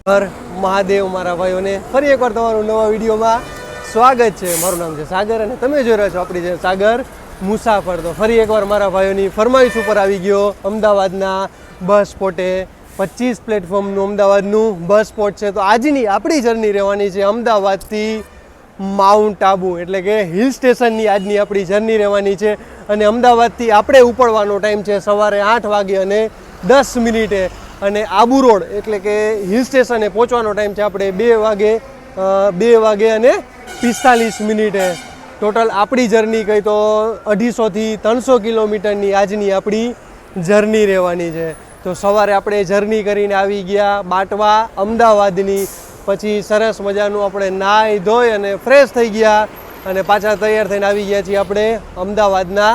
હર મહાદેવ મારા ભાઈઓને ફરી એકવાર તમારું નવા વિડીયોમાં સ્વાગત છે. મારું નામ છે સાગર અને તમે જોઈ રહ્યા છો આપણી છે સાગર મુસાફર. તો ફરી એકવાર મારા ભાઈઓની ફરમાઈશ ઉપર આવી ગયો અમદાવાદના બસ સ્પોટે. 25 પ્લેટફોર્મનું અમદાવાદનું બસ સ્પોટ છે. તો આજની આપણી જર્ની રહેવાની છે અમદાવાદથી માઉન્ટ આબુ, એટલે કે હિલ સ્ટેશનની આજની આપણી જર્ની રહેવાની છે. અને અમદાવાદથી આપણે ઉપડવાનો ટાઈમ છે સવારે 8 વાગે અને 10 મિનિટે, અને આબુ રોડ એટલે કે હિલ સ્ટેશને પહોંચવાનો ટાઈમ છે આપણે 2 વાગે અને 45 મિનિટે. ટોટલ આપણી જર્ની કહી તો 250થી 300 કિલોમીટરની આજની આપણી જર્ની રહેવાની છે. તો સવારે આપણે જર્ની કરીને આવી ગયા બાટવા અમદાવાદની. પછી સરસ મજાનું આપણે નાહી ધોઈ અને ફ્રેશ થઈ ગયા અને પાછા તૈયાર થઈને આવી ગયા છીએ આપણે અમદાવાદના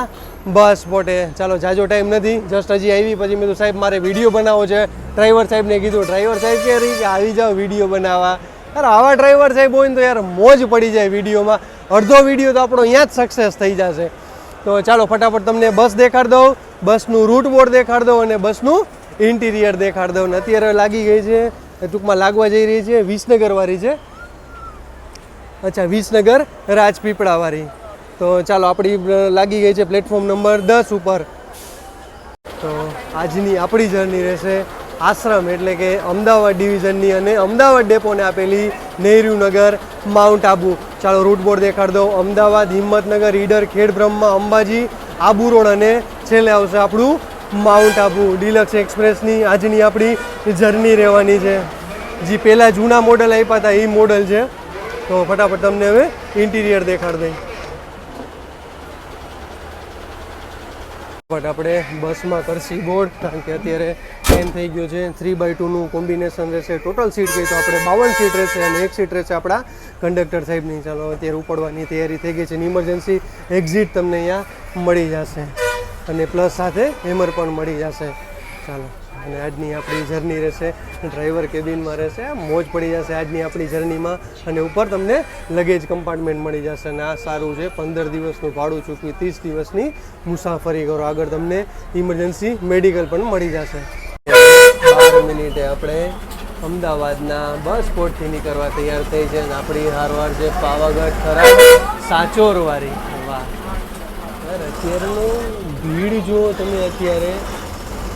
બસ સ્પોટે. ચાલો, જાજો ટાઈમ નથી, જસ્ટ હજી આવી. પછી મેં તો સાહેબ મારે વિડીયો બનાવવો છે. ડ્રાઈવર સાહેબને કીધું, ડ્રાઈવર સાહેબ કહે રહી કે આવી જાઓ વિડીયો બનાવવા. યાર આવા ડ્રાઈવર સાહેબ હોય ને તો યાર મોજ પડી જાય વિડીયોમાં. અડધો વિડીયો તો આપણો અહીંયા જ સક્સેસ થઈ જશે. તો ચાલો ફટાફટ તમને બસ દેખાડ દઉં, બસનું રૂટ બોર્ડ દેખાડ દઉં અને બસનું ઇન્ટિરિયર દેખાડ દઉં. અત્યારે લાગી ગઈ છે, ટૂંકમાં લાગવા જઈ રહી છે વિસનગરવાળી છે. અચ્છા, વિસનગર રાજપીપળાવાળી. તો ચાલો, આપણી લાગી ગઈ છે પ્લેટફોર્મ નંબર 10 ઉપર. તો આજની આપણી જર્ની રહેશે આશ્રમ એટલે કે અમદાવાદ ડિવિઝનની અને અમદાવાદ ડેપોને આપેલી નહેરુનગર માઉન્ટ આબુ. ચાલો રૂટ બોર્ડ દેખાડ દો. અમદાવાદ, હિંમતનગર, ઈડર, ખેડબ્રહ્મા, અંબાજી, આબુ રોડ અને છેલ્લે આવશે આપણું માઉન્ટ આબુ. ડિલક્સ એક્સપ્રેસની આજની આપણી જર્ની રહેવાની છે. જે પહેલાં જૂના મોડલ આપ્યા હતા એ મોડલ છે. તો ફટાફટ તમને હવે ઇન્ટિરિયર દેખાડ દઈ. બટ આપણે બસમાં કરશી બોર્ડ, કારણ કે અત્યારે ટાઈમ થઈ ગયો છે. 3x2નું કોમ્બિનેશન રહેશે. ટોટલ સીટ કહી તો આપણે 52 સીટ રહેશે અને એક સીટ રહેશે આપણા કંડક્ટર સાહેબની. ચાલો, અત્યારે ઉપડવાની તૈયારી થઈ ગઈ છે. ઇમરજન્સી એક્ઝિટ તમને અહીંયા મળી જશે અને પ્લસ સાથે હેમર પણ મળી જશે. ચાલો, અને આજની આપણી જર્ની રહેશે ડ્રાઈવર કેબિનમાં રહેશે. મોજ પડી જશે આજની આપણી જર્નીમાં. અને ઉપર તમને લગેજ કમ્પાર્ટમેન્ટ મળી જશે. અને આ સારું છે, 15 દિવસનું ભાડું ચૂકવી 30 દિવસની મુસાફરી કરો. આગળ તમને ઇમરજન્સી મેડિકલ પણ મળી જશે. 12 મિનિટે આપણે અમદાવાદના બસ સ્પોટથી નીકળવા તૈયાર થઈ છે. અને આપણી હારવાર છે પાવાગઢ થરાદ સાચોરવાળી. વાહ યાર, અત્યારનું ભીડ જુઓ તમે. અત્યારે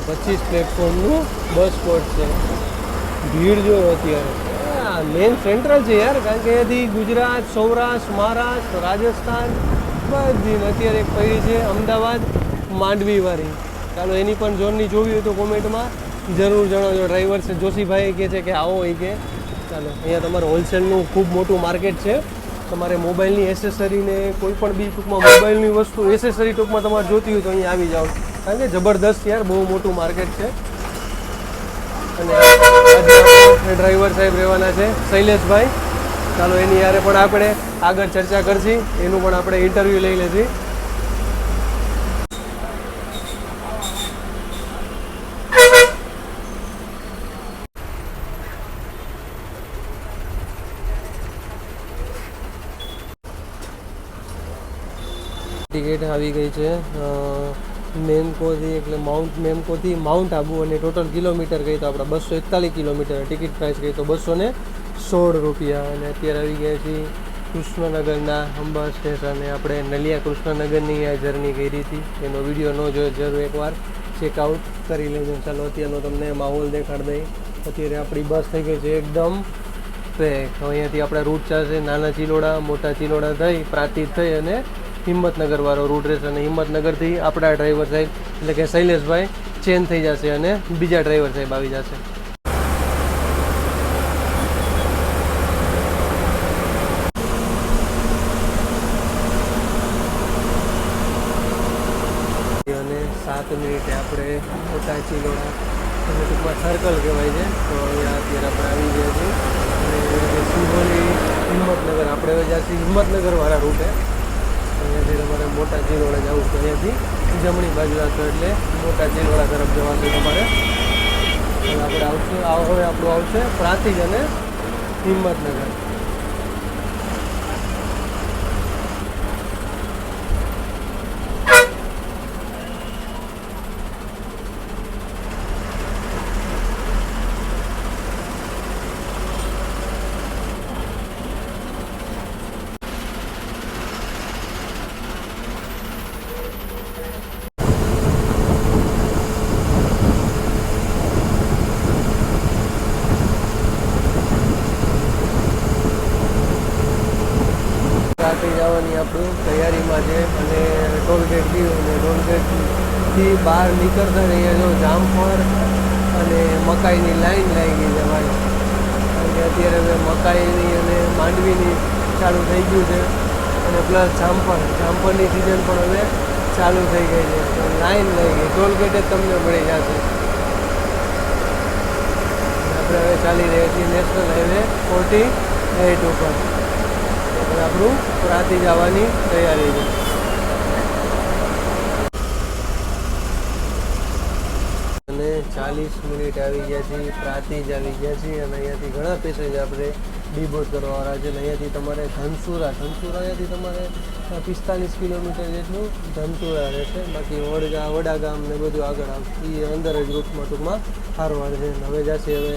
25 પ્લેટફોર્મનું બસ સ્પોટ છે. ભીડ જો અત્યારે મેન સેન્ટ્રલ છે યાર, કારણ કે અહીંયાથી ગુજરાત, સૌરાષ્ટ્ર, મહારાષ્ટ્ર, રાજસ્થાન બધી અત્યારે એક પડી છે અમદાવાદ માંડવીવાળી. ચાલો, એની પણ ઝોનની જોવી હોય તો કોમેન્ટમાં જરૂર જણાવજો. ડ્રાઈવર છે જોશીભાઈ કહે છે કે આવો એ કે. ચાલો, અહીંયા તમારે હોલસેલનું ખૂબ મોટું માર્કેટ છે. તમારે મોબાઈલની એસેસરીને કોઈ પણ બી ટૂંકમાં મોબાઈલની વસ્તુ એસેસરી ટૂંકમાં તમારે જોતી હોય તો અહીંયા આવી જાઓ, કારણ કે જબરદસ્ત યાર બહુ મોટું માર્કેટ છે. અને આજે ડ્રાઈવર સાહેબ રહેવાના છે શૈલેષભાઈ. ચાલો, એની યારે પણ આપણે આગળ ચર્ચા કરશી, એનું પણ આપણે ઇન્ટરવ્યૂ લઈ લેશી. ટિકિટ આવી ગઈ છે મેમકોથી, એટલે મેમકોથી માઉન્ટ આબુ. અને ટોટલ કિલોમીટર કહી તો આપણે 241 કિલોમીટર. ટિકિટ પ્રાઇસ કહી તો 216 રૂપિયા. અને અત્યારે આવી ગયા છીએ કૃષ્ણનગરના અંબા સ્ટેશને. આપણે નલિયા કૃષ્ણનગરની આ જર્ની કરી હતી, એનો વિડીયો ન જોયો જરૂર એકવાર ચેકઆઉટ કરી લેજો. ચાલો, અત્યારનો તમને માહોલ દેખાડ દઈ. અત્યારે આપણી બસ થઈ ગઈ છે એકદમ પેક. અહીંયાથી આપણા રૂટ ચાલશે નાના ચિલોડા, મોટા ચિલોડા થઈ પ્રાંતિજ થઈ અને હિંમતનગર વાળો રૂટ રહેશે. અને હિંમતનગરથી આપણા ડ્રાઈવર સાહેબ એટલે કે શૈલેષભાઈ ચેન્જ થઈ જશે અને બીજા ડ્રાઈવર સાહેબ આવી જશે. અને 7 મિનિટે આપણે મોટા ચિલોડા અને ટૂંકમાં સર્કલ કહેવાય છે. તો અહીંયા અત્યારે આપણે આવી ગયા છીએ. અને સિંહોલી હિંમતનગર આપણે જઈશું હિંમતનગરવાળા રૂટે. અહીંયાથી તમારે મોટા ચિલોડા જવું તો અહીંયાથી જમણી બાજુ આવશો એટલે મોટા ચિલોડા તરફ જવાનું તમારે. અને આપણે આવશું હવે આપણું આવશે પ્રાંતિજ અને હિંમતનગર. જવાની આપણી તૈયારીમાં છે અને ટોલગેટ ગયું અને ટોલગેટથી બહાર નીકળતા જ અહીંયા જો જામફળ અને મકાઈની લાઈન લાગી ગઈ છે ભાઈ. કારણ કે અત્યારે હવે મકાઈની અને માંડવીની ચાલુ થઈ ગયું છે અને પ્લસ જામફળની સિઝન પણ હવે ચાલુ થઈ ગઈ છે. તો લાઈન લઈ ગઈ, ટોલગેટ જ તમને મળી જશે. આપણે હવે ચાલી રહ્યા છીએ નેશનલ હાઈવે 48 ઉપર. હવે આપણું પ્રાંતિજ જવાની તૈયારી છે. અને 40 મિનિટ આવી ગયા છીએ, પ્રાંતિજ આવી ગયા છીએ અને અહીંયાથી ઘણા પેસેન્જર આપણે ડીબોર્ડ કરવાવાળા છે. અને અહીંયાથી તમારે ધનસુરા અહીંયાથી તમારે 45 કિલોમીટર જેટલું ધનસુરા રહેશે. બાકી વડાગામ ને બધું આગળ આવશે, એ અંદર જ રૂટમાં ટૂંકમાં હારવાડ છે. હવે જશે હવે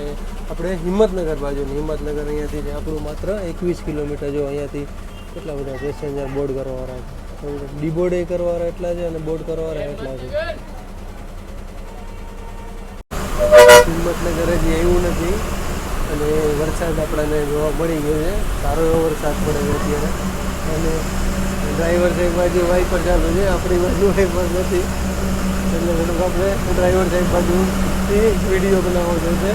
આપણે હિંમતનગર બાજુ. હિંમતનગર અહીંયાથી છે આપણું માત્ર 21 કિલોમીટર. જો અહીંયાથી કેટલા બધા પેસેન્જર બોર્ડ કરવાવાળા છે. ડીબોર્ડ એ કરવાવાળા એટલા છે અને બોર્ડ કરવાવાળા એટલા છે. હિંમતનગર હજી એવું નથી અને વરસાદ આપણને જોવા મળી ગયો છે. સારો એવો વરસાદ પડે છે અત્યારે. અને ડ્રાઈવર સાહેબ બાજુ વાઇપર ચાલુ છે, આપણી બાજુ વાઇપર નથી. એટલે થોડુંક આપણે ડ્રાઈવર સાહેબ બાજુથી વિડીયો બનાવવો જોઈએ.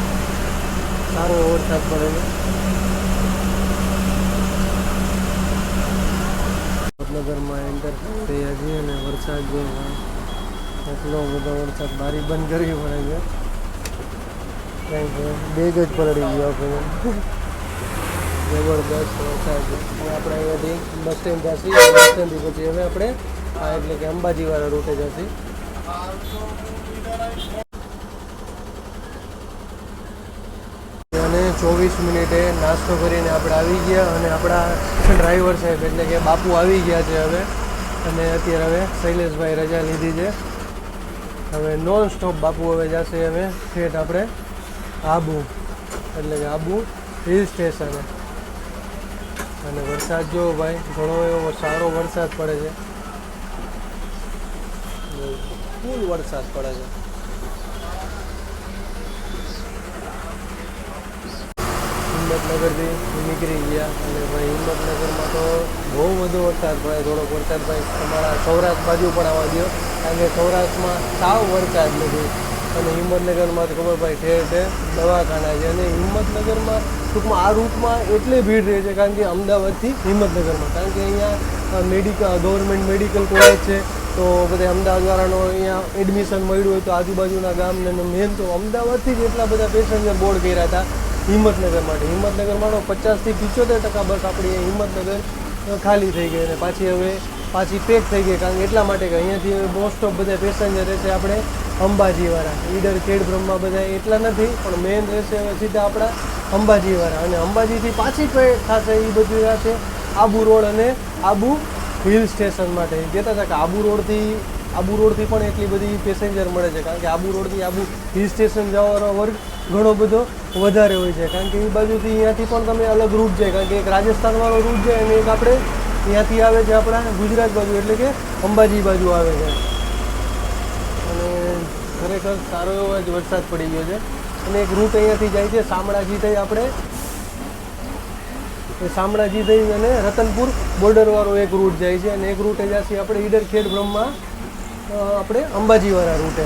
સારો એવો વરસાદ પડે છે. હિંમતનગરમાં એન્ટર થયા છીએ અને વરસાદ જો એટલો બધો વરસાદ બારી બંધ કરવી પડે છે. કારણ કે બેગ જ પલળી ગયો આપણે. જબરદસ્ત વરસાદ છે. હવે આપણે અહીંયાથી બસ સ્ટેન્ડ જઈશું. બસ સ્ટેન્ડથી પછી હવે આપણે એટલે કે અંબાજીવાળા રૂટે જઈશું. અને 24 મિનિટે નાસ્તો કરીને આપણે આવી ગયા અને આપણા ડ્રાઈવર સાહેબ એટલે કે બાપુ આવી ગયા છે હવે. અને અત્યારે હવે શૈલેષભાઈ રજા લીધી છે. હવે નોન સ્ટોપ બાપુ હવે જશે હવે ઠેઠ આપણે આબુ એટલે કે આબુ હિલ સ્ટેશને. અને વરસાદ જો ભાઈ ઘણો એવો સારો વરસાદ પડે છે, ફૂલ વરસાદ પડે છે. હિંમતનગરથી નીકળી ગયા અને ભાઈ હિંમતનગરમાં તો બહુ વધુ વરસાદ પડે. થોડોક વરસાદ ભાઈ તમારા સૌરાષ્ટ્ર બાજુ પણ આવવા દો, કારણ કે સૌરાષ્ટ્રમાં સાવ વરસાદ નથી. અને હિંમતનગરમાં તો ખબર ભાઈ ઠેર ઠેર દવાખાના છે. અને હિંમતનગરમાં ટૂંકમાં આ રૂટમાં એટલે ભીડ રહે છે કારણ કે અમદાવાદથી હિંમતનગરમાં, કારણ કે અહીંયા ગવર્મેન્ટ મેડિકલ કોલેજ છે. તો બધા અમદાવાદવાળાનો અહીંયા એડમિશન મળ્યું હોય તો આજુબાજુના ગામને મેન તો અમદાવાદથી જ એટલા બધા પેસેન્જર બોર્ડ કર્યા હતા હિંમતનગર માટે. હિંમતનગરમાં 50% થી 75% બસ આપણી હિંમતનગર ખાલી થઈ ગઈ અને પાછી પેક થઈ ગઈ. કારણ કે એટલા માટે કે અહીંયાથી મોસ્ટ ઓફ બધા પેસેન્જર રહેશે આપણે અંબાજીવાળા. ઈડર ખેડ બ્રહ્મા બધા એટલા નથી, પણ મેઇન રહેશે હવે સીધા આપણા અંબાજીવાળા. અને અંબાજીથી પાછી પેક થશે એ બધું થશે આબુ રોડ અને આબુ હિલ સ્ટેશન માટે. કહેતા હતા કે આબુ રોડથી પણ એટલી બધી પેસેન્જર મળે છે, કારણ કે આબુ રોડથી આબુ હિલ સ્ટેશન જવાનો વર્ગ ઘણો બધો વધારે હોય છે. કારણ કે એ બાજુથી અહીંયાથી પણ તમે અલગ રૂટ જાય, કારણ કે એક રાજસ્થાનવાળો રૂટ જાય અને એક આપણે અહીંયાથી આવે છે આપણા ગુજરાત બાજુ એટલે કે અંબાજી બાજુ આવે છે. અને ખરેખર સારો એવો જ વરસાદ પડી ગયો છે. અને એક રૂટ અહીંયાથી જાય છે શામળાજી થઈ આપણે શામળાજી થઈ અને રતનપુર બોર્ડરવાળો એક રૂટ જાય છે. અને એક રૂટે જશે આપણે ઈડર ખેડ બ્રહ્મા આપણે અંબાજીવાળા રૂટે.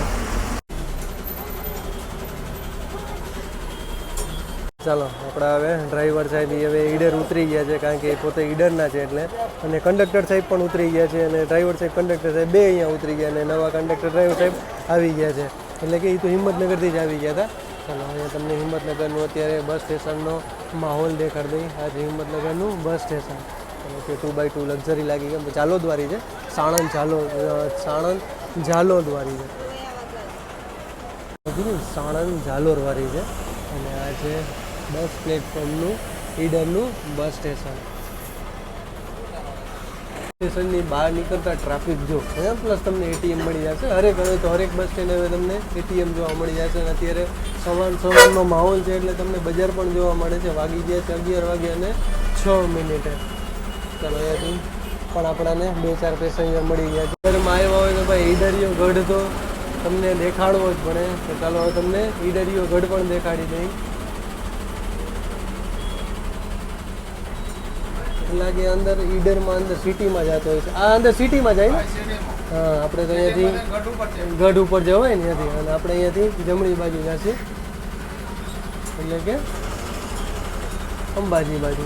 ચાલો આપણા હવે ડ્રાઈવર સાહેબ હવે ઈડર ઉતરી ગયા છે, કારણ કે એ પોતે ઈડરના છે એટલે. અને કંડક્ટર સાહેબ પણ ઉતરી ગયા છે અને ડ્રાઈવર સાહેબ કંડક્ટર સાહેબ બે અહીંયા ઉતરી ગયા અને નવા કંડક્ટર ડ્રાઈવર સાહેબ આવી ગયા છે. એટલે કે એ તો હિંમતનગરથી જ આવી ગયા હતા. ચાલો અહીંયા તમને હિંમતનગરનું અત્યારે બસ સ્ટેશનનો માહોલ દેખાડી દઈ. આજે હિંમતનગરનું બસ સ્ટેશન કે 2x2 લક્ઝરી લાગી ગઈ. ઝાલોદવાળી છે, સાણંદ ઝાલોદવાળી છે, સાણંદ ઝાલોરવાળી છે. અને આ છે 10 પ્લેટફોર્મનું ઈડરનું બસ સ્ટેશન. સ્ટેશનની બહાર નીકળતા ટ્રાફિક જો પ્લસ તમને એટીએમ મળી જશે. હવે તો હરેક બસ સ્ટેન્ડ હવે તમને એટીએમ જોવા મળી જશે. અને અત્યારે સવારનો માહોલ છે એટલે તમને બજાર પણ જોવા મળે છે. વાગી ગયા છે 11 વાગે અને 6 મિનિટે. ચાલો અહીંયાથી પણ આપણાને 2-4 પેસેન્જર મળી ગયા. ઘરમાં આવ્યા હોય તો ભાઈ ઈડરિયો ગઢ તો તમને દેખાડવો જ પડે. તો ચાલો હવે તમને ઈડરિયો ગઢ પણ દેખાડી દઈ. લાગે અંદર ઈડરમાં અંદર સિટીમાં જતો હોય છે. આ અંદર સિટીમાં જાય ને? હા, આપણે તો અહીંયાથી ગઢ ઉપર જવાય ને ત્યાંથી, અને આપણે અહીંયાથી જમણી બાજુ જશે એટલે કે અંબાજી બાજુ.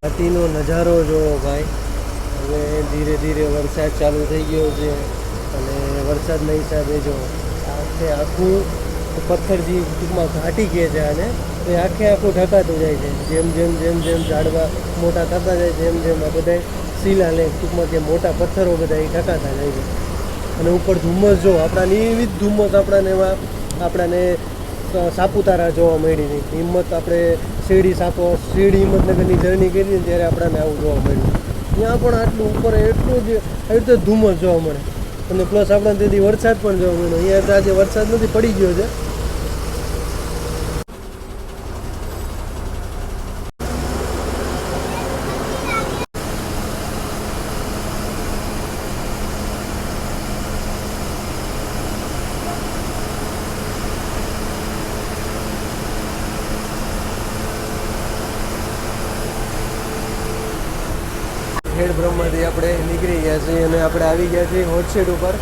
હાથીનો નજારો જોવો ભાઈ. હવે ધીરે ધીરે વરસાદ ચાલુ થઈ ગયો છે અને વરસાદના હિસાબે જો આખું પથ્થર જે ટૂંકમાં ઘાટી કહે છે આને, એ આખું ઢકાતું જાય છે. જેમ જેમ જેમ જેમ ઝાડવા મોટા થતા જાય જેમ જેમ આ બધા શિલાલેખ ટૂંકમાં કે મોટા પથ્થરો બધા એ ઢકાતા જાય છે. અને ઉપર ધુમ્મસ જો આપણા નિયમિત ધુમ્મસ આપણાને સાપુતારા જોવા મળી હતી. હિંમત આપણે શિરડી હિંમતનગરની જર્ની કરી ને ત્યારે આપણને આવું જોવા મળ્યું. ત્યાં પણ આટલું ઉપર એટલું જ આવી રીતે ધુમ્મસ જોવા મળે અને પ્લસ આપણને તેથી વરસાદ પણ જોવા મળ્યો. અહીંયા આજે વરસાદ નથી, પડી ગયો છે. ખેડ બ્રહ્માથી આપણે નીકળી ગયા છીએ અને આપણે આવી ગયા છીએ હોટ સીટ ઉપર.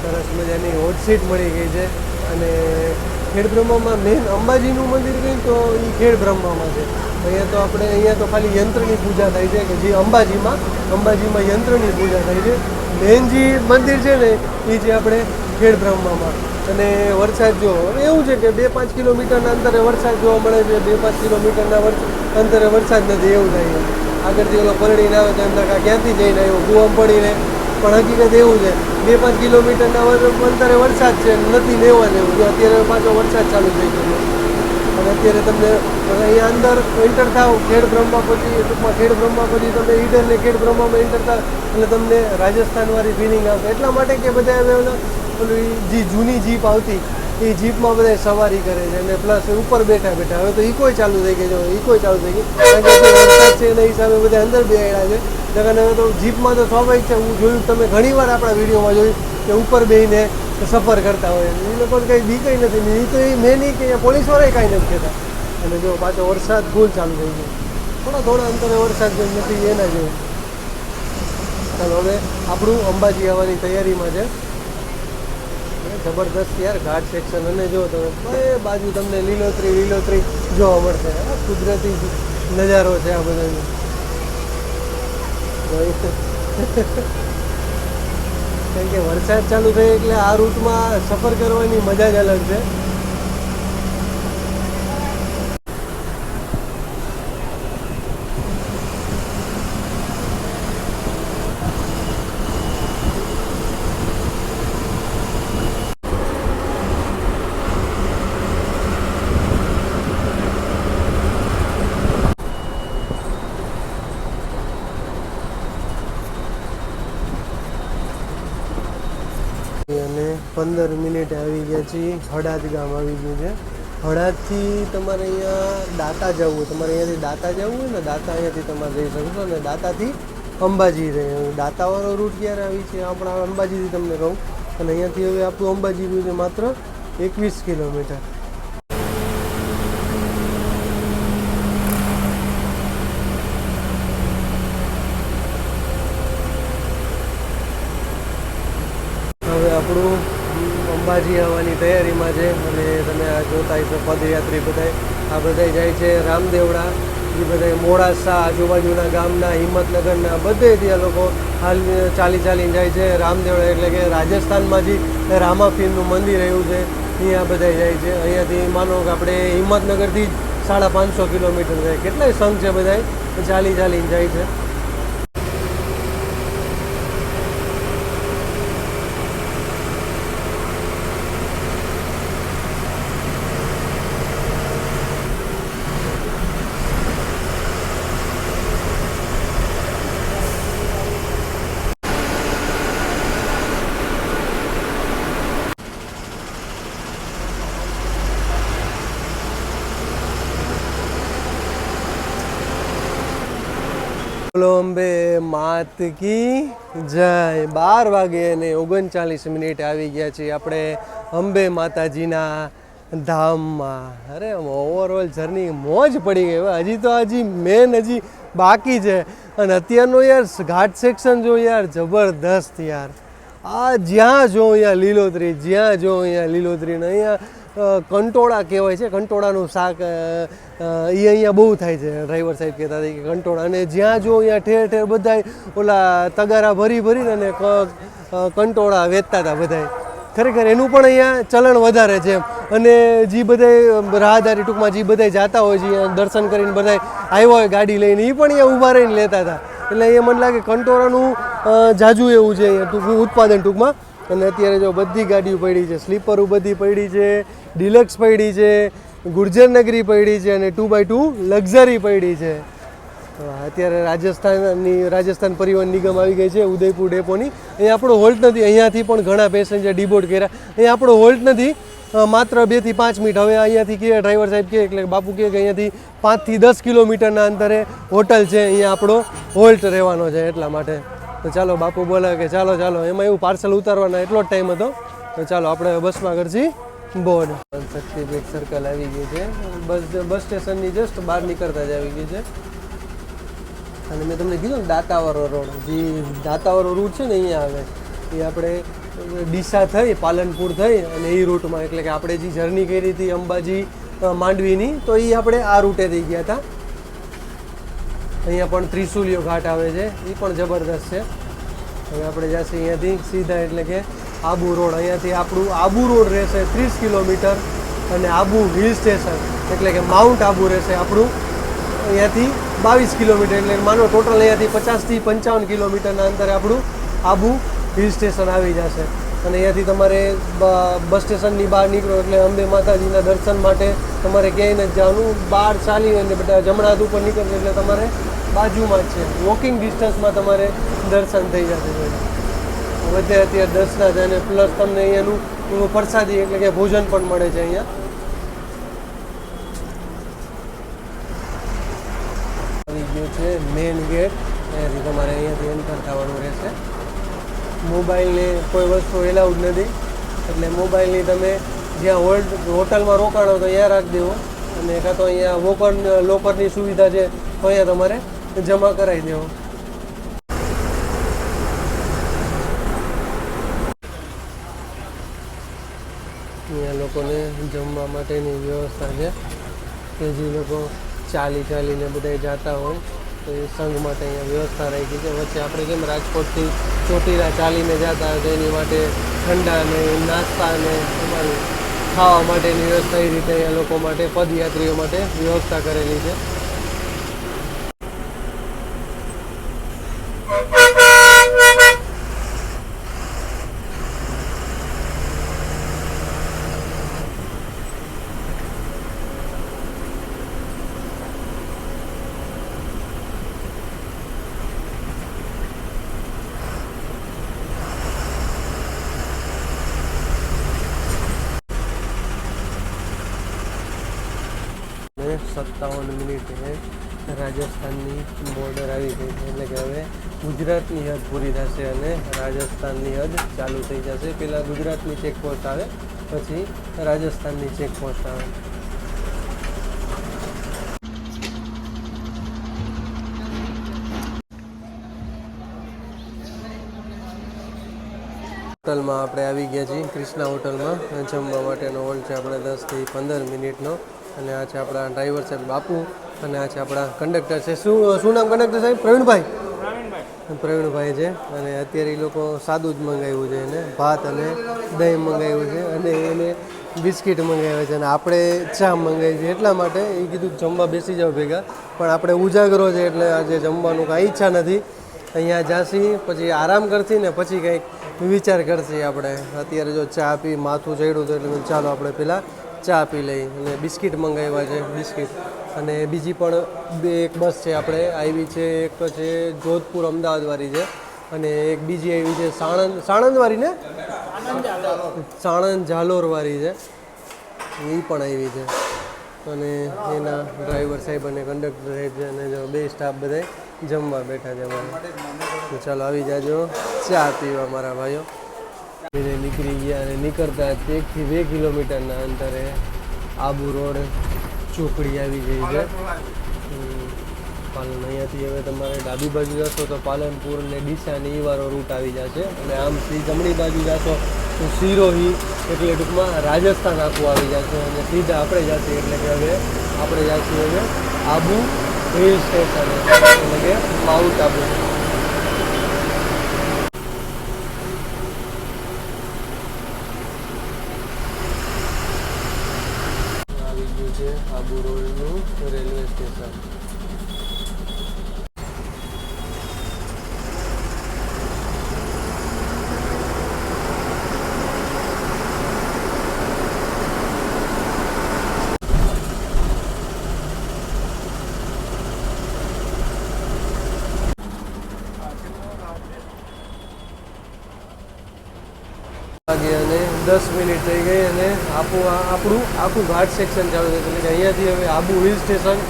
સરસ મજાની હોટ સીટ મળી ગઈ છે. અને ખેડ બ્રહ્મામાં મેન અંબાજીનું મંદિર કહ્યું તો એ ખેડ બ્રહ્મામાં છે. અહીંયા તો ખાલી યંત્રની પૂજા થાય છે કે જે અંબાજીમાં યંત્રની પૂજા થાય છે. મેન જે મંદિર છે ને એ છે આપણે ખેડ બ્રહ્મામાં. અને વરસાદ જો એવું છે કે 2-5 કિલોમીટરના અંતરે વરસાદ જોવા મળે છે. 2-5 કિલોમીટરના અંતરે વરસાદ નથી એવું થાય. આગળથી ઓલો પરડીને આવે તો એમ થાય ક્યાંથી જઈને આવ્યો કૂવામાં પડીને, પણ હકીકત એવું છે 2-5 કિલોમીટરના અંતરે વરસાદ છે, નથી લેવા જેવું. જો અત્યારે પાછો વરસાદ ચાલુ થઈ ગયો અને અત્યારે તમને અહીંયા અંદર એન્ટર થાવ ખેડ બ્રહ્મા પછી, ટૂંકમાં ખેડ બ્રહ્મા પછી તમે ઈડર ને ખેડ બ્રહ્મામાં એન્ટર થાવ એટલે તમને રાજસ્થાનવાળી ફિલિંગ આવશે. એટલા માટે કે બધા હવે પેલું જે જૂની જીપ આવતી એ જીપમાં બધા સવારી કરે છે અને પ્લસ ઉપર બેઠા હવે તો ઇકોય ચાલુ થઈ ગઈ છે. ઇકોય ચાલુ થઈ ગઈ કારણ કે વરસાદ છે એના હિસાબે બધા અંદર બેહ્યા છે. કારણ હવે તો જીપમાં તો સ્વાભાવિક છે. હું જોયું, તમે ઘણીવાર આપણા વિડીયોમાં જોયું કે ઉપર બેસીને સફર કરતા હોય. એ લોકોને કંઈ બી કંઈ નથી. એ તો એ મેં નહીં કે પોલીસવાળાએ કાંઈ નથી કહેતા. અને જો પાછો વરસાદ ફૂલ ચાલુ થઈ ગયો. થોડા અંતરે વરસાદ જો નથી એના જેવું. ચાલો હવે આપણું અંબાજી આવવાની તૈયારીમાં છે. જબરદસ્ત યાર ઘાટ સેક્શન. અને જો તમે બે બાજુ તમને લીલોતરી જોવા મળશે. કુદરતી નજારો છે આ બધાનો. કારણ કે વરસાદ ચાલુ થાય એટલે આ રૂટમાં સફર કરવાની મજા જ અલગ છે. અને 15 મિનિટે આવી ગયા છીએ. હળાદ ગામ આવી ગયું છે. હળાદથી તમારે અહીંયા દાતા જવું, તમારે અહીંયાથી દાતા જવું હોય ને, દાતા અહીંયાથી તમારે જઈ શકશો. અને દાતાથી અંબાજી રહે. દાતાવાળો રૂટ ક્યારે આવી છે આપણા અંબાજીથી તમને કહું. અને અહીંયાથી હવે આપણું અંબાજી રહ્યું છે માત્ર 21 કિલોમીટર. હવે આપણું અંબાજી આવવાની તૈયારીમાં છે. અને તમે આ જોતા હશો પદયાત્રી આ બધા જાય છે રામદેવડા. એ બધા મોડાસા આજુબાજુના ગામના, હિંમતનગરના બધેથી આ લોકો હાલ ચાલીને જાય છે રામદેવડા. એટલે કે રાજસ્થાનમાં જે રામાપીરનું મંદિર આવ્યું છે ત્યાં બધા જાય છે. અહીંયાથી માનો કે આપણે હિંમતનગરથી 550 કિલોમીટર જાય. કેટલાય સંઘ છે બધા ચાલીને જાય છે. બોલો અંબે માત કી જય. 12 વાગે અને 39 મિનિટે આવી ગયા છીએ આપણે અંબે માતાજીના ધામમાં. અરે ઓવરઓલ જર્ની મોજ પડી ગઈ. હજી તો મેન બાકી છે. અને અત્યારનો યાર ઘાટ સેક્શન જો યાર જબરદસ્ત યાર. આ જ્યાં જો અહીંયા લીલોતરી, જ્યાં જો અહીંયા લીલોતરી. ને અહીંયા કંટોળા કહેવાય છે, કંટોળાનું શાક એ અહીંયા બહુ થાય છે. ડ્રાઈવર સાહેબ કહેતા હતા કે કંટોળા. અને જ્યાં જો અહીંયા ઠેર ઠેર બધા ઓલા તગારા ભરીને અને કંટોળા વેચતા હતા બધા. ખરેખર એનું પણ અહીંયા ચલણ વધારે છે. અને જે બધા રાહદારી ટૂંકમાં જે બધા જતા હોય છે દર્શન કરીને બધા આવ્યા હોય ગાડી લઈને, એ પણ અહીંયા ઊભા રહીને લેતા હતા. એટલે અહીંયા મને લાગે કંટોળાનું જાજુ એવું છે અહીંયા ઉત્પાદન ટૂંકમાં. અને અત્યારે જો બધી ગાડીઓ પડી છે, સ્લીપરો બધી પડી છે, ડિલક્સ પડી છે, ગુર્જરનગરી પડી છે અને 2x2 લક્ઝરી પડી છે. અત્યારે રાજસ્થાન પરિવહન નિગમ આવી ગઈ છે ઉદયપુર ડેપોની. અહીંયા આપણો હોલ્ટ નથી. અહીંયાથી પણ ઘણા પેસેન્જર ડિબોર્ડ કર્યા. અહીંયા આપણો હોલ્ટ નથી, માત્ર 2 થી 5 મિનિટ. હવે અહીંયાથી કે ડ્રાઈવર સાહેબ કહે એટલે બાપુ કહે કે અહીંયાથી 5 થી 10 કિલોમીટરના અંતરે હોટલ છે, અહીંયા આપણો હોલ્ટ રહેવાનો છે. એટલા માટે તો ચાલો બાપુ બોલે કે ચાલો એમાં એવું પાર્સલ ઉતારવાના એટલો જ ટાઈમ હતો. તો ચાલો આપણે બસમાં કરશી બોર્ડ. શક્તિપીઠ સર્કલ આવી ગઈ છે. બસ સ્ટેશનની જસ્ટ બહાર નીકળતા જ આવી ગઈ છે. અને મેં તમને કીધું ને દાતાવાળો રોડ, જે દાતાવાળો રૂટ છે ને અહીંયા આવે એ આપણે ડીસા થઈ પાલનપુર થઈ અને એ રૂટમાં, એટલે કે આપણે જે જર્ની કરી હતી અંબાજી માંડવીની, તો એ આપણે આ રૂટે થઈ ગયા હતા. અહીંયા પણ ત્રિશુલિયો ઘાટ આવે છે, એ પણ જબરદસ્ત છે. હવે આપણે જઈશું અહીંયાથી સીધા, એટલે કે આબુ રોડ. અહીંયાથી આપણું આબુ રોડ રહેશે 30 કિલોમીટર અને આબુ હિલ સ્ટેશન એટલે કે માઉન્ટ આબુ રહેશે આપણું અહીંયાથી 22 કિલોમીટર. એટલે માનો ટોટલ અહીંયાથી 50 થી 55 કિલોમીટરના અંતરે આપણું આબુ હિલ સ્ટેશન આવી જશે. અને અહીંયાથી તમારે બસ સ્ટેશનની બહાર નીકળો એટલે અંબે માતાજીના દર્શન માટે તમારે ક્યાંય નથી જવાનું. બહાર ચાલીને બધા જમણા હાથ ઉપર નીકળશે એટલે તમારે બાજુમાં જ છે, વોકિંગ ડિસ્ટન્સમાં તમારે દર્શન થઈ જશે. વધે અત્યારે દર્શના છે અને પ્લસ તમને અહીંયાનું પ્રસાદી એટલે કે ભોજન પણ મળે છે. અહીંયા આવી ગયું છે મેઇન ગેટ. અહીંયાથી તમારે અહીંયાથી એન્ટર થવાનું રહેશે. મોબાઈલને કોઈ વસ્તુ એલાઉડ નથી, એટલે મોબાઈલની તમે જ્યાં હોટલમાં રોકાણો તો અહીંયા રાખી દેવો. અને કાં તો અહીંયા લોકરની સુવિધા છે તો અહીંયા તમારે જમા કરાવી દેવો. અહીંયા લોકોને જમવા માટેની વ્યવસ્થા છે કે જે લોકો ચાલીને બધા જતા હોય તો એ સંઘ માટે અહીંયા વ્યવસ્થા રાખી છે. વચ્ચે આપણે કેમ રાજકોટથી ચોટીલા ચાલીને જતા હોય તો એની માટે ઠંડા ને નાસ્તા ને તમારી ખાવા માટેની વ્યવસ્થા એ રીતે અહીંયા લોકો માટે, પદયાત્રીઓ માટે વ્યવસ્થા કરેલી છે. અને 57 મિનિટે રાજસ્થાનની બોર્ડર આવી ગઈ છે. એટલે કે હવે ગુજરાતની હદ પૂરી થશે અને રાજસ્થાનની હદ ચાલુ થઈ જશે. પહેલાં ગુજરાતની ચેકપોસ્ટ આવે, પછી રાજસ્થાનની ચેકપોસ્ટ આવે. હોટલમાં આપણે આવી ગયા છીએ, ક્રિષ્ના હોટલમાં. જમવા માટેનો હોલ્ડ છે આપણે 10 થી 15 મિનિટનો. અને આ છે આપણા ડ્રાઈવર સાહેબ બાપુ અને આ છે આપણા કંડક્ટર છે. શું નામ કંડક્ટર સાહેબ? પ્રવીણભાઈ છે. અને અત્યારે એ લોકો સાદું જ મંગાવ્યું છે, એને ભાત અને દહીં મંગાવ્યું છે અને એને બિસ્કિટ મંગાવ્યા છે અને આપણે ચા મંગાવી છે. એટલા માટે એ કીધું જમવા બેસી જાઓ ભેગા, પણ આપણે ઉજાગરો છે એટલે આજે જમવાનું કાંઈ ઈચ્છા નથી. અહીંયા જાસી પછી આરામ કરશી ને પછી કંઈક વિચાર કરશી આપણે. અત્યારે જો ચા પી માથું ચડ્યું હતું એટલે ચાલો આપણે પહેલાં ચા પી લઈ. અને બિસ્કિટ મંગાવ્યા છે, બિસ્કિટ. અને બીજી પણ એક બસ છે આપણે આવી છે, એક છે જોધપુર અમદાવાદવાળી છે અને એક બીજી આવી છે સાણંદવાળી ને સાણંદ જાલોરવાળી છે, એ પણ આવી છે. અને એના ડ્રાઈવર સાહેબ અને કંડક્ટર સાહેબ છે અને જો બે સ્ટાફ બધા જમવા બેઠા છે અમારે. તો ચાલો આવી જાજો ચા પીવા મારા ભાઈઓ. એને નીકળી ગયા અને નીકળતા 1 થી 2 કિલોમીટરના અંતરે આબુ રોડ ચોકડી આવી ગઈ છે. પાલન અહીંયાથી હવે તમારે ડાબી બાજુ જશો તો પાલનપુર ને ડીસા ને એ વાળો રૂટ આવી જશે અને આમ જમણી બાજુ જશો તો સિરોહી એટલે ટૂંકમાં રાજસ્થાન આખું આવી જશે અને સીધા આપણે જશે એટલે કે હવે આપણે જઈશું હવે આબુ હિલ સ્ટેશન એટલે કે માઉન્ટ આબુ. આવી ગયું છે આબુ રોડનું રેલવે સ્ટેશન. વાગે અને 10 મિનિટ થઈ ગઈ અને આપણું આખું ઘાટ સેક્શન ચાલુ થયું એટલે કે અહીંયાથી હવે આબુ હિલ સ્ટેશન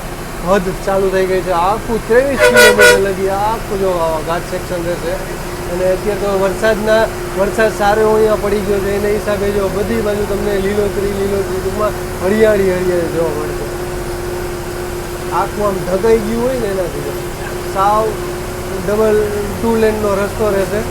હદ ચાલુ થઈ ગઈ છે. આખું 23 કિલોમીટર લગી આખું જો ઘાટ સેક્શન રહેશે અને અત્યારે તો વરસાદ સારો અહીંયા પડી ગયો છે એના હિસાબે જો બધી બાજુ તમને લીલોતરી ટૂંકમાં હરિયાળી જોવા મળશે. આખું આમ ઢગાઈ ગયું હોય ને એનાથી સાવ ડબલ 2 લેનનો રસ્તો રહેશે.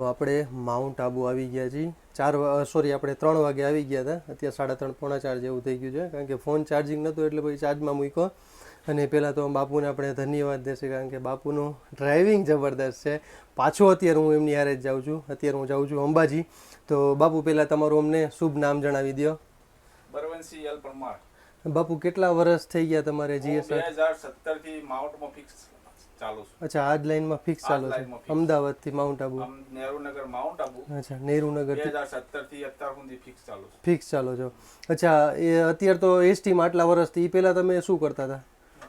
તો આપણે માઉન્ટ આબુ આવી ગયા છીએ. આપણે 3 વાગે આવી ગયા હતા. અત્યારે 3:30 પોણા 4 જેવું થઈ ગયું છે, કારણ કે ફોન ચાર્જિંગ નહોતું એટલે પછી ચાર્જમાં મૂક્યો. અને પહેલાં તો બાપુને આપણે ધન્યવાદ દેશે, કારણ કે બાપુનું ડ્રાઇવિંગ જબરદસ્ત છે. પાછો અત્યારે હું એમની હારે જ જાઉં છું. અત્યારે હું જાઉં છું અંબાજી. તો બાપુ પહેલાં તમારું અમને શુભ નામ જણાવી દો. બરવંશી એલ પરમાર. બાપુ કેટલા વર્ષ થઈ ગયા તમારે GS? 2017 થી માઉન્ટમાં ફિક્સ ચાલુ છે. અચ્છા, આ જ લાઈનમાં ફિક્સ ચાલુ છે, અમદાવાદથી માઉન્ટ આબુ. નહેરુનગર માઉન્ટ આબુ. અચ્છા, નહેરુનગર 2017 થી અત્યાર સુધી ફિક્સ ચાલુ છે. ફિક્સ ચાલુ છો. અચ્છા, એ અત્યારે તો એસટીમાં આટલા વર્ષથી. એ પહેલાં તમે શું કરતા હતા?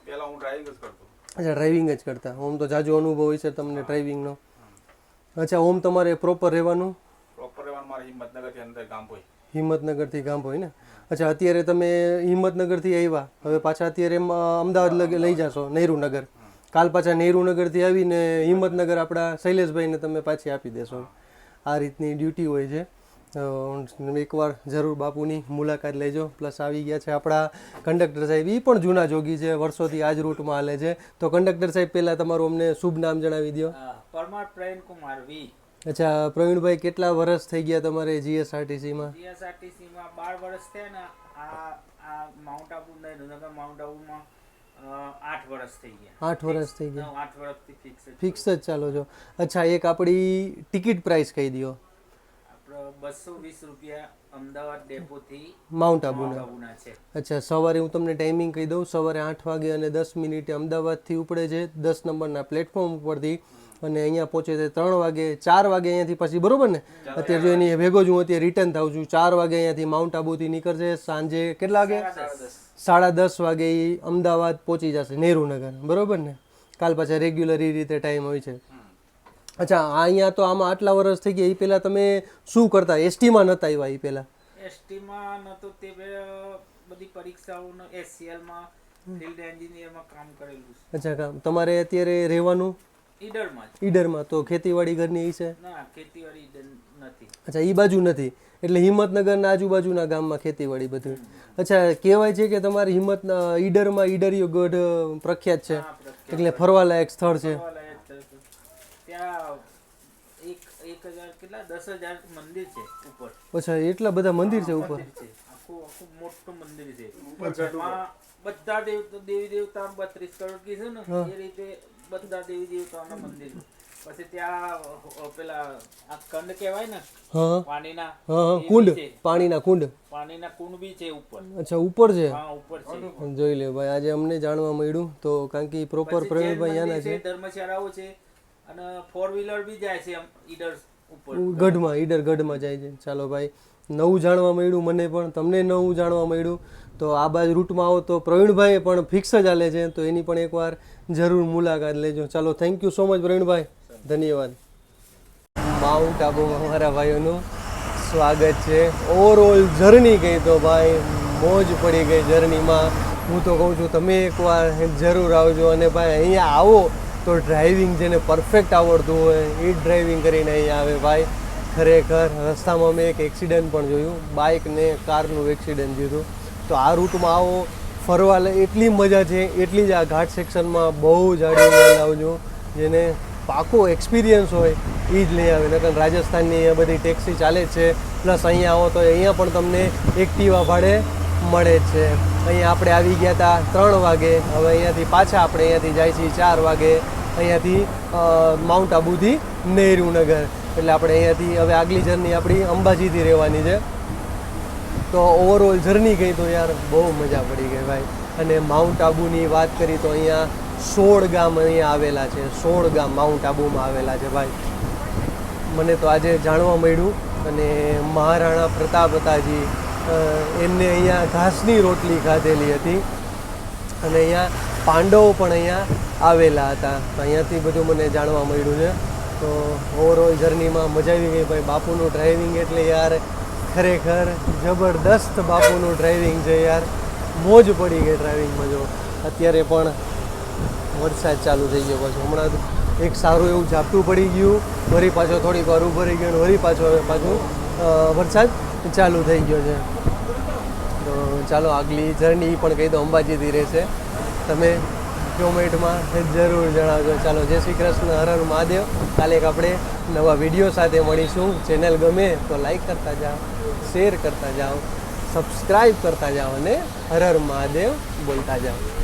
પહેલા હું ડ્રાઇવિંગ જ કરતો. અચ્છા, ડ્રાઇવિંગ જ કરતા. ઓમ તો જાજો અનુભવ હોય છે તમને ડ્રાઇવિંગનો. અચ્છા, ઓમ તમારે પ્રોપર રહેવાનું? પ્રોપર રહેવાનું મારે હિંમતનગરથી અંદર ગામભોઈ. હિંમતનગરથી ગામભોઈ ને? અચ્છા, અત્યારે તમે હિંમતનગરથી આવ્યા, હવે પાછા અત્યારે અમદાવાદ લઈ જશો નહેરુનગર. કાલ પાછા નહેરુનગરથી આવીને હિંમતનગર આપણા શૈલેષભાઈને તમે પાછી આપી દેશો. આ રીતની ડ્યુટી હોય છે. એકવાર જરૂર બાપુની મુલાકાત લેજો. પ્લસ આવી ગયા છે આપણા કંડક્ટર સાહેબ. એ પણ જૂના જોગી છે, વર્ષોથી આ જ રૂટમાં હાલે છે. તો કંડક્ટર સાહેબ પહેલાં તમારું અમને શુભ નામ જણાવી દો. પરમાર પ્રવીણકુમાર વી. અચ્છા, પ્રવીણભાઈ કેટલા વર્ષ થઈ ગયા તમારે GSRTCમાં? GSRTCમાં 12 વર્ષ થયા ને આ માઉન્ટ આબુ નહેરુનગર માઉન્ટ આબુમાં 8 વર્ષ થઈ ગયા. 8 વર્ષ થઈ ગયા. 8 વર્ષથી ફિક્સ જ ચાલો છો. અચ્છા, એક આપણી ટિકિટ પ્રાઇસ કહી દો. આપણે 220 રૂપિયા અમદાવાદ ડેપોથી માઉન્ટ આબુના છે. અચ્છા, સવારે હું તમને ટાઈમિંગ કહી દઉં. સવારે 8 વાગે અને 10 મિનિટે અમદાવાદથી ઉપડે છે 10 નંબરના પ્લેટફોર્મ ઉપરથી, અને અહીંયા પહોંચે છે 3 વાગે. 4 વાગે અહીંયાથી પછી, બરોબર ને? અત્યારે જો એની ભેગો જ હું અત્યારે રિટર્ન થાઉં છું. 4 વાગે અહીંયાથી માઉન્ટ આબુથી નીકળશે. સાંજે કેટલા વાગે? 10:30 વાગે એ અમદાવાદ પહોંચી જશે નહેરુનગર, બરોબર ને? કાલ પાછા રેગ્યુલર એ રીતે ટાઈમ હોય છે. અચ્છા, અહીંયા તો આમાં આટલા વર્ષ થઈ ગયા. એ પહેલાં તમે શું કરતા? એસટીમાં નહોતા આવ્યા એ પહેલાં? એસટીમાં નહોતું, તે બધી પરીક્ષાઓનો SCLમાં ફિલ્ડ એન્જિનિયરમાં કામ કરેલું છે. અચ્છા, તમારે અત્યારે રહેવાનું ઈડરમાં? તો ખેતીવાડી ઘરની છે? ના, ખેતીવાડી નથી. અચ્છા, એ બાજુ નથી, એટલે હિંમતનગરના આજુબાજુના ગામમાં ખેતીવાડી બધું. અચ્છા, કહેવાય છે કે તમારી ઈડરમાં ઈડરિયો ગઢ પ્રખ્યાત છે, એટલે ફરવાલાયક સ્થળ છે. ત્યાં 1000 કેટલા 10,000 મંદિર છે ઉપર. અચ્છા, એટલા બધા મંદિર છે ઉપર? આખું મોટું મંદિર છે. બધા દેવી દેવતા 32 કરોડ કી છે ને, એ રીતે બધા દેવી દેવતાઓના મંદિર. પછી ત્યાં પેલા આ કંડ કહેવાય ને, પાણીના કુંડ, પાણીના કુંડ બી છે ઉપર. અચ્છા, ઉપર છે? હા, ઉપર છે. જોઈ લે ભાઈ, આજે અમને જાણવા મળ્યું. તો કારણ કે પ્રોપર પ્રવીણભાઈ આના છે. ધર્મશાળાઓ છે અને 4 વ્હીલર બી જાય છે ઈડર ઉપર ગઢમાં. ઈડર ગઢમાં જાય છે. ચાલો ભાઈ, નવું જાણવા મળ્યું મને પણ, તમને નવું જાણવા મળ્યું. તો આ બાજુ રૂટમાં આવો તો પ્રવીણભાઈ પણ ફિક્સ જ હાલે છે, તો એની પણ એકવાર જરૂર મુલાકાત લેજો. ચાલો, thank you so much Pravinbhai, ધન્યવાદ. માઉન્ટ આબુમાં મારા ભાઈઓનું સ્વાગત છે. ઓવરઓલ જર્ની કહી તો ભાઈ મોજ પડી ગઈ જર્નીમાં. હું તો કહું છું તમે એકવાર જરૂર આવજો. અને ભાઈ અહીંયા આવો તો ડ્રાઇવિંગ જેને પરફેક્ટ આવડતું હોય એ જ ડ્રાઇવિંગ કરીને અહીંયા આવે ભાઈ. ખરેખર રસ્તામાં મેં એક એક્સિડન્ટ પણ જોયું, બાઇક ને કારનું એક્સિડન્ટ જોયું. તો આ રૂટમાં આવો, ફરવા એટલી મજા છે, એટલી જ આ ઘાટ સેક્શનમાં બહુ જાડી લાવજો. જેને પાકો એક્સપિરિયન્સ હોય એ જ લઈ આવે. નકર રાજસ્થાનની અહીંયા બધી ટેક્સી ચાલે જ છે. પ્લસ અહીંયા આવો તો અહીંયા પણ તમને એક્ટિવા ભાડે મળે જ છે. અહીંયા આપણે આવી ગયા હતા 3 વાગે. હવે અહીંયાથી પાછા આપણે અહીંયાથી જાય છીએ 4 વાગે, અહીંયાથી માઉન્ટ આબુથી નહેરુનગર. એટલે આપણે અહીંયાથી હવે આગલી જર્ની આપણી અંબાજીથી રહેવાની છે. તો ઓવરઓલ જર્ની ગઈ તો યાર બહુ મજા પડી ગઈ ભાઈ. અને માઉન્ટ આબુની વાત કરી તો અહીંયા 16 ગામ અહીંયા આવેલા છે. 16 ગામ માઉન્ટ આબુમાં આવેલા છે ભાઈ. મને તો આજે જાણવા મળ્યું. અને મહારાણા પ્રતાપ હતાજી, એમને અહીંયા ઘાસની રોટલી ખાધેલી હતી. અને અહીંયા પાંડવો પણ અહીંયા આવેલા હતા. તો અહીંયાથી બધું મને જાણવા મળ્યું છે. તો ઓવરઓલ જર્નીમાં મજા આવી ગઈ ભાઈ. બાપુનું ડ્રાઇવિંગ એટલે યાર ખરેખર જબરદસ્ત બાપુનું ડ્રાઇવિંગ છે યાર. મોજ પડી ગઈ ડ્રાઇવિંગમાં. જો અત્યારે પણ વરસાદ ચાલુ થઈ ગયો. પાછું હમણાં એક સારું એવું ઝાપટું પડી ગયું, વળી પાછો થોડીક વાર ઊભો રહી ગયો, વળી પાછું વરસાદ ચાલુ થઈ ગયો છે. તો ચાલો આગલી જર્ની પણ કહી દો અંબાજીથી રહેશે. તમે કોમેન્ટમાં જરૂર જણાવજો. ચાલો, જય શ્રી કૃષ્ણ, હર હર મહાદેવ. કાલે એક આપણે નવા વિડીયો સાથે મળીશું. ચેનલ ગમે તો લાઈક કરતા જાઓ, શેર કરતા જાઓ, સબસ્ક્રાઈબ કરતા જાઓ અને હર હર મહાદેવ બોલતા જાઓ.